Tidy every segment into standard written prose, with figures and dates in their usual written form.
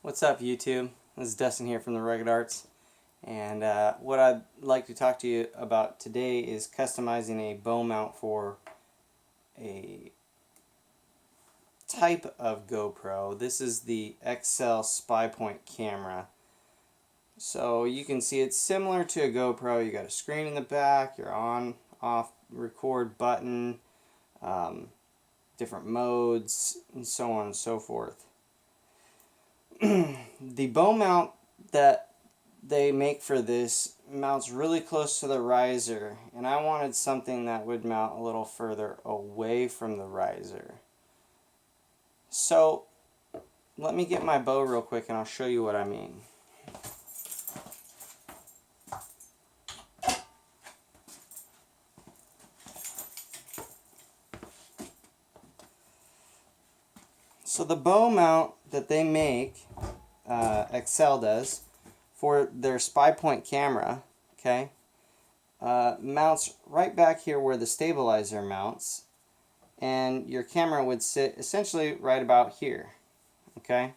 What's up, YouTube? This is Dustin here from the Rugged Arts, and what I'd like to talk to you about today is customizing a bow mount for a type of GoPro. This is the XL Spy Point camera. So you can see it's similar to a GoPro. You got a screen in the back, your on, off, record button, different modes, and so on and so forth. The bow mount that they make for this mounts really close to the riser, and I wanted something that would mount a little further away from the riser. So let me get my bow real quick and I'll show you what I mean. So the bow mount that they make, XL does, for their Spy Point camera, okay, mounts right back here where the stabilizer mounts, and your camera would sit essentially right about here, okay.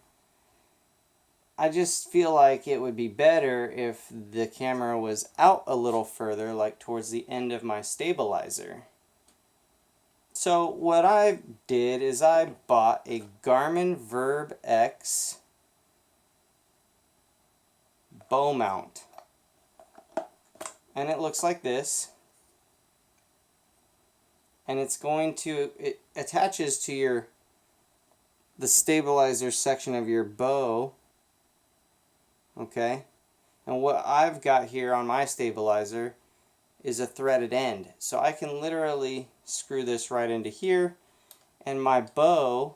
I just feel like it would be better if the camera was out a little further, like towards the end of my stabilizer. So what I did is I bought a Garmin Verb X bow mount, and it looks like this, and it attaches to the stabilizer section of your bow, okay. And what I've got here on my stabilizer is a threaded end, so I can literally screw this right into here and my bow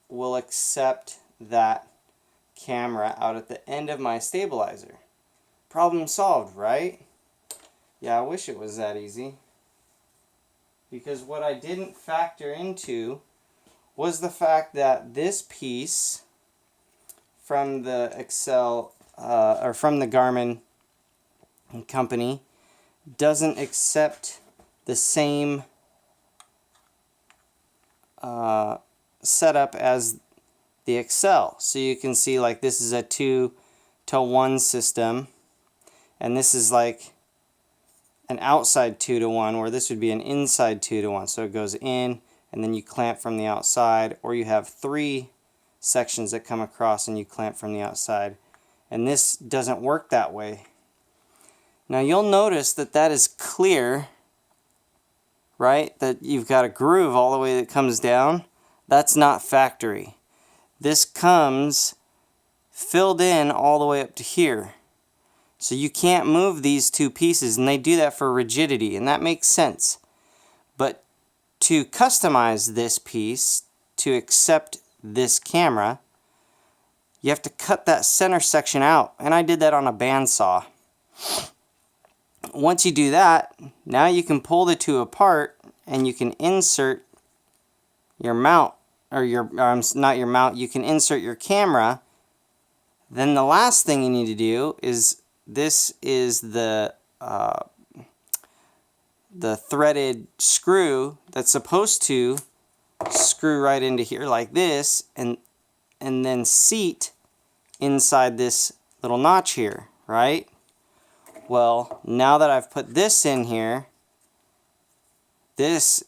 will accept that camera out at the end of my stabilizer. Problem solved, right? Yeah, I wish it was that easy, because what I didn't factor into was the fact that this piece from the or from the Garmin company doesn't accept the same setup as the XL. So you can see, like, this is a 2-to-1 system, and this is like an outside 2-to-1, where this would be an inside 2-to-1. So it goes in and then you clamp from the outside, or you have 3 sections that come across and you clamp from the outside, and this doesn't work that way. Now you'll notice that that is clear, right? That you've got a groove all the way that comes down. That's not factory. This comes filled in all the way up to here. So you can't move these two pieces, and they do that for rigidity, and that makes sense. But to customize this piece to accept this camera, you have to cut that center section out, and I did that on a bandsaw. Once you do that, now you can pull the two apart and you can insert your mount, or not your mount, you can insert your camera. Then the last thing you need to do is, this is the threaded screw that's supposed to screw right into here like this, and then seat inside this little notch here, right? Well, now that I've put this in here, this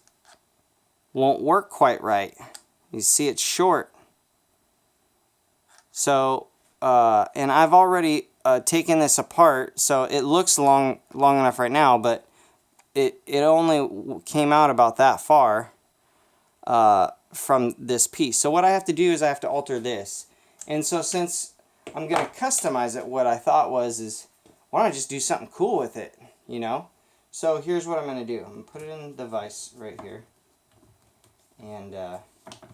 won't work quite right. You see it's short. So, and I've already taken this apart, so it looks long enough right now, but it only came out about that far from this piece. So what I have to do is I have to alter this. And so since I'm going to customize it, what I thought is, why don't I just do something cool with it, you know? So here's what I'm going to do. I'm going to put it in the vise right here. And,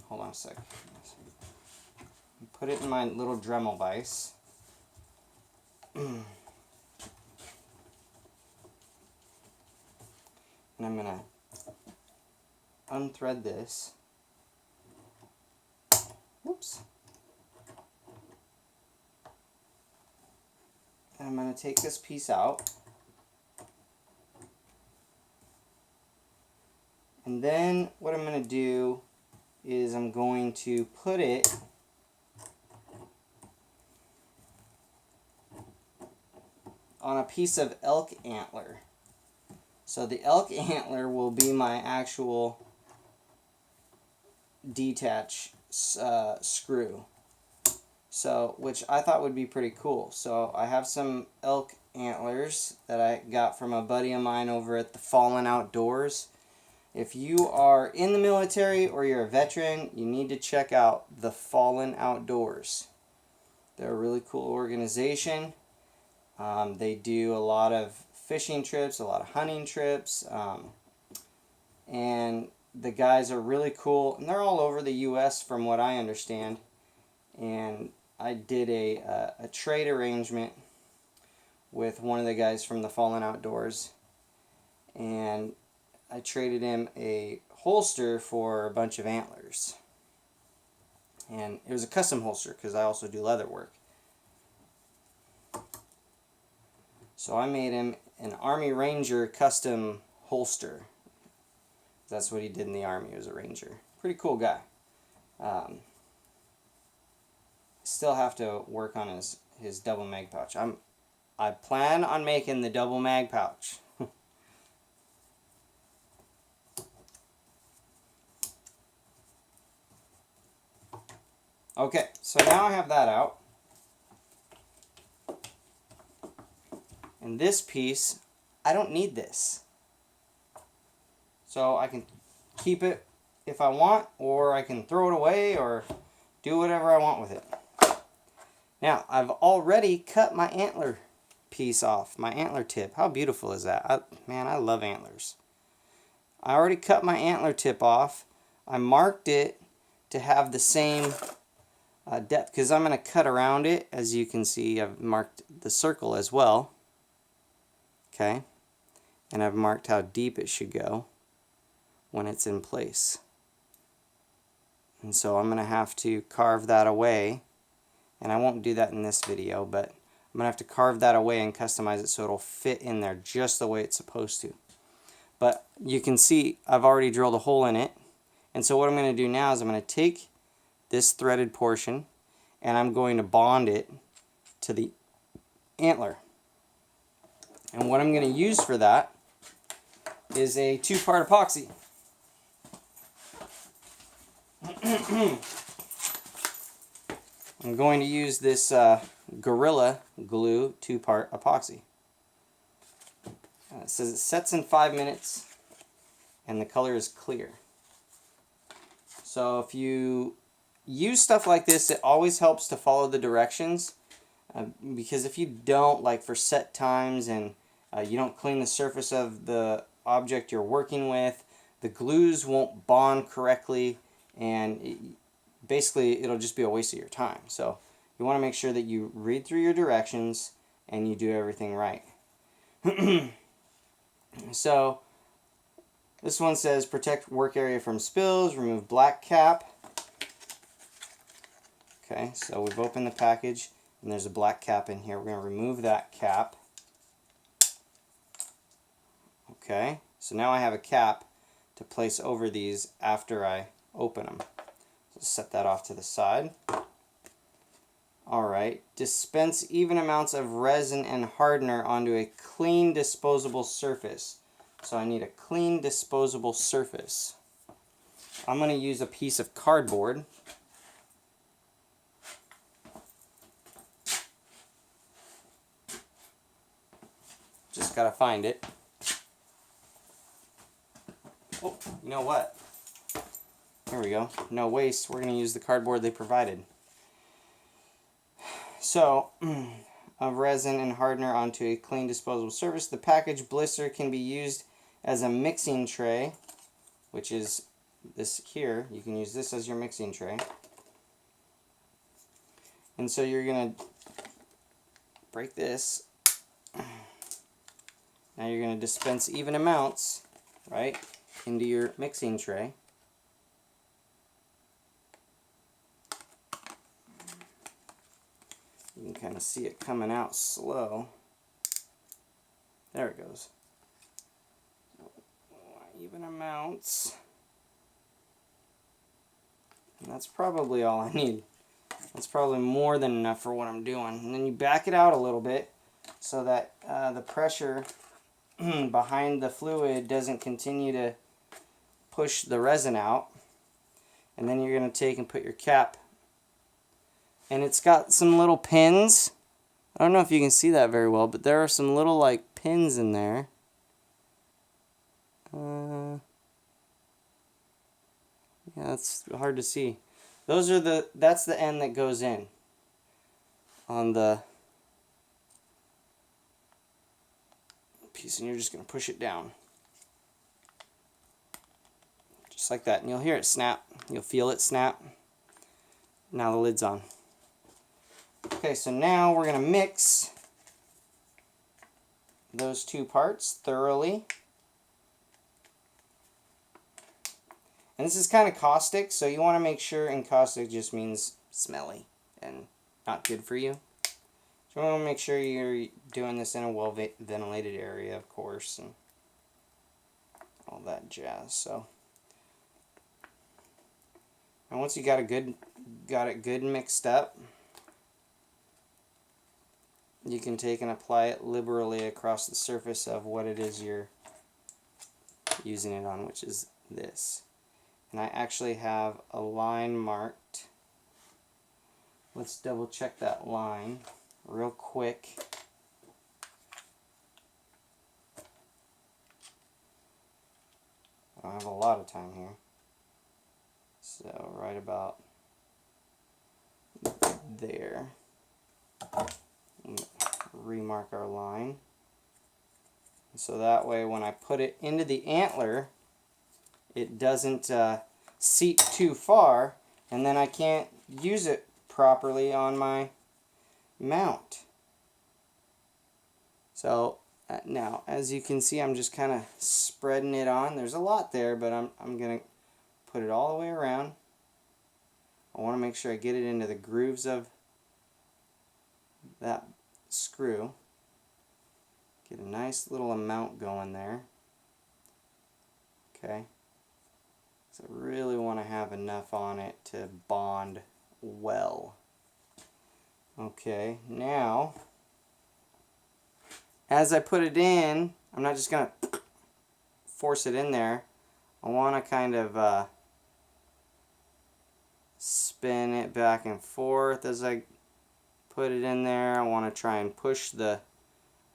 hold on a sec. Put it in my little Dremel vise. And I'm going to unthread this. Whoops. And I'm going to take this piece out. And then what I'm going to do is I'm going to put it on a piece of elk antler. So the elk antler will be my actual detach screw. So, which I thought would be pretty cool. So I have some elk antlers that I got from a buddy of mine over at the Fallen Outdoors. If you are in the military or you're a veteran, you need to check out the Fallen Outdoors. They're a really cool organization. They do a lot of fishing trips, a lot of hunting trips, and the guys are really cool. And they're all over the U.S. from what I understand. And I did a trade arrangement with one of the guys from the Fallen Outdoors, and I traded him a holster for a bunch of antlers. And it was a custom holster because I also do leather work. So I made him an Army Ranger custom holster. That's what he did in the Army. He was a Ranger. Pretty cool guy. Still have to work on his double mag pouch. I plan on making the double mag pouch. Okay, so now I have that out. And this piece, I don't need this. So I can keep it if I want, or I can throw it away, or do whatever I want with it. Now, I've already cut my antler piece off, my antler tip. How beautiful is that? Man, I love antlers. I already cut my antler tip off. I marked it to have the same depth, because I'm going to cut around it. As you can see, I've marked the circle as well. Okay, and I've marked how deep it should go when it's in place. And so I'm going to have to carve that away, and I won't do that in this video, but I'm going to have to carve that away and customize it so it'll fit in there just the way it's supposed to. But you can see I've already drilled a hole in it, and so what I'm going to do now is I'm going to take this threaded portion and I'm going to bond it to the antler. And what I'm going to use for that is a 2-part epoxy. I'm going to use this Gorilla Glue 2-part epoxy. It says it sets in 5 minutes and the color is clear. So if you use stuff like this, it always helps to follow the directions, because if you don't, like for set times, and you don't clean the surface of the object you're working with, the glues won't bond correctly, and basically it'll just be a waste of your time. So you want to make sure that you read through your directions and you do everything right. So this one says protect work area from spills, remove black cap. Okay, so we've opened the package and there's a black cap in here. We're going to remove that cap. Okay, so now I have a cap to place over these after I open them. So set that off to the side. Alright, dispense even amounts of resin and hardener onto a clean disposable surface. So I need a clean disposable surface. I'm going to use a piece of cardboard. Just gotta find it. Oh, you know what? Here we go. No waste. We're going to use the cardboard they provided. So, of resin and hardener onto a clean disposable surface. The package blister can be used as a mixing tray, which is this here. You can use this as your mixing tray. And so you're going to break this. Now you're going to dispense even amounts, right, into your mixing tray. You can kind of see it coming out slow. There it goes. Even amounts. And that's probably all I need. That's probably more than enough for what I'm doing. And then you back it out a little bit so that the pressure behind the fluid doesn't continue to push the resin out. And then you're going to take and put your cap, and it's got some little pins. I don't know if you can see that very well, but there are some little like pins in there. Yeah, it's hard to see. Those are that's the end that goes in on the piece, and you're just going to push it down. Just like that, and you'll hear it snap. You'll feel it snap. Now the lid's on. Okay, so now we're going to mix those two parts thoroughly. And this is kind of caustic, so you want to make sure, and caustic just means smelly and not good for you. So you want to make sure you're doing this in a well-ventilated area, of course, and all that jazz. So, and once you got it good mixed up, you can take and apply it liberally across the surface of what it is you're using it on, which is this. And I actually have a line marked. Let's double check that line real quick. I don't have a lot of time here. So right about there. Remark our line. So that way when I put it into the antler, it doesn't seep too far, and then I can't use it properly on my mount. So now, as you can see, I'm just kind of spreading it on. There's a lot there, but I'm going to put it all the way around. I want to make sure I get it into the grooves of that screw. Get a nice little amount going there. Okay. So I really want to have enough on it to bond well. Okay, now as I put it in, I'm not just going to force it in there. I want to kind of spin it back and forth as I put it in there. I want to try and push the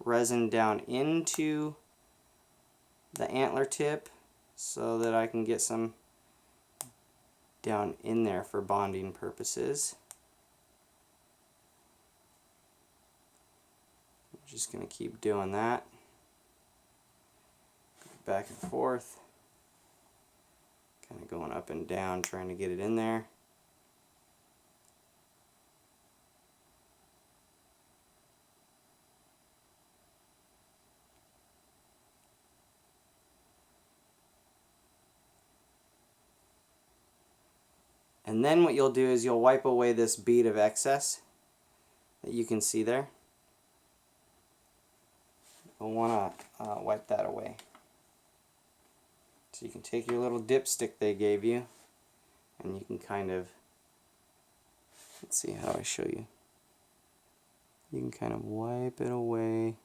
resin down into the antler tip so that I can get some down in there for bonding purposes. I'm just going to keep doing that. Back and forth. Kind of going up and down trying to get it in there. And then what you'll do is you'll wipe away this bead of excess that you can see there. You'll want to wipe that away. So you can take your little dipstick they gave you, and you can kind of, let's see how I show you. You can kind of wipe it away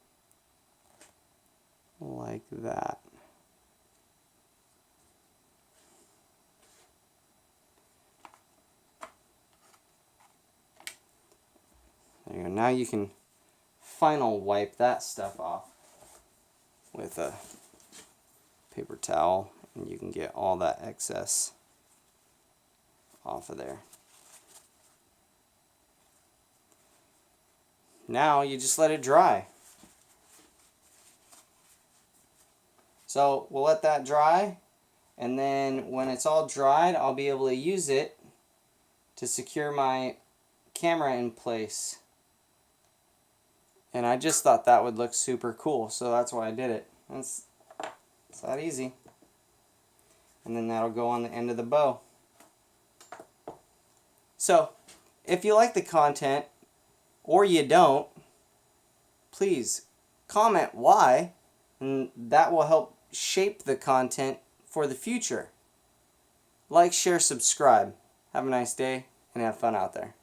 like that. There you go. Now you can final wipe that stuff off with a paper towel, and you can get all that excess off of there. Now you just let it dry. So we'll let that dry, and then when it's all dried, I'll be able to use it to secure my camera in place. And I just thought that would look super cool, so that's why I did it. It's that easy. And then that'll go on the end of the bow. So, if you like the content, or you don't, please comment why, and that will help shape the content for the future. Like, share, subscribe. Have a nice day, and have fun out there.